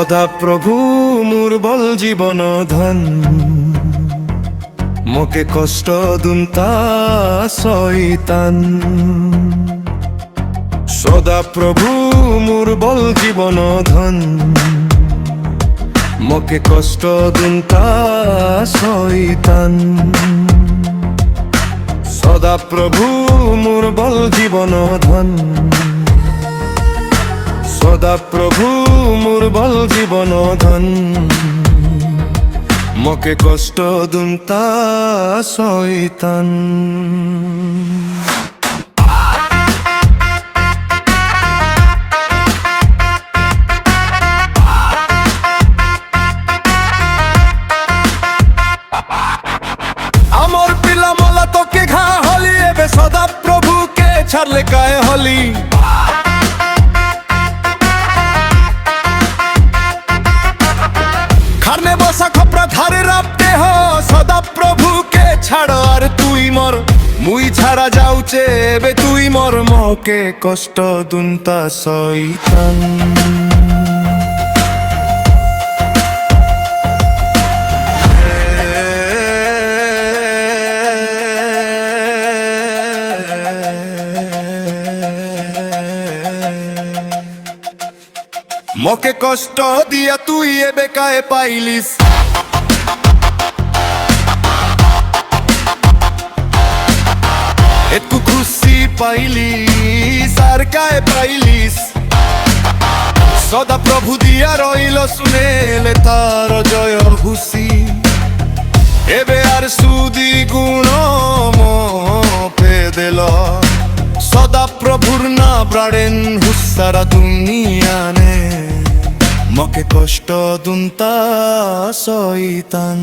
সদা প্রভু মোর বল জীবন ধন, মোকে কষ্ট দুন্তা শয়তান। সদা প্রভু মোর বল জীবন ধন, মোকে কষ্ট দুন্তা শয়তান। সদা প্রভু মোর বল জীবন ধন, সদা প্রভু মোর বল জীবন ধন, মোকে কষ্ট দুন্তা শয়তান। আমর পিলা মলা তোকে ঘা হলি, এবে সদা প্রভুকে ছাড়লে কায় হলি। খারনে বসা খপরা ধারে রাপতে হ, সদা প্রভুকে ছাড় আর তুই মর। মুই ছাড়া যাউছে এবে তুই মর, মকে কষ্ট দুন্তা শয়তান। মকে কষ্ট দিয়া তুই এবে কায়ে পাইলিস, একটু খুশি পাইলিস আর কায়ে পাইলিস। সদা প্রভু দিয়া রইল শুনেলে তার জয় হুসি, এবে আর সুদি গুণ মপে দিল। সদা প্রভুর না ব্রাড়েন হুসারা দুনিয়ানে, মকে কষ্ট দুন্তা শয়তান।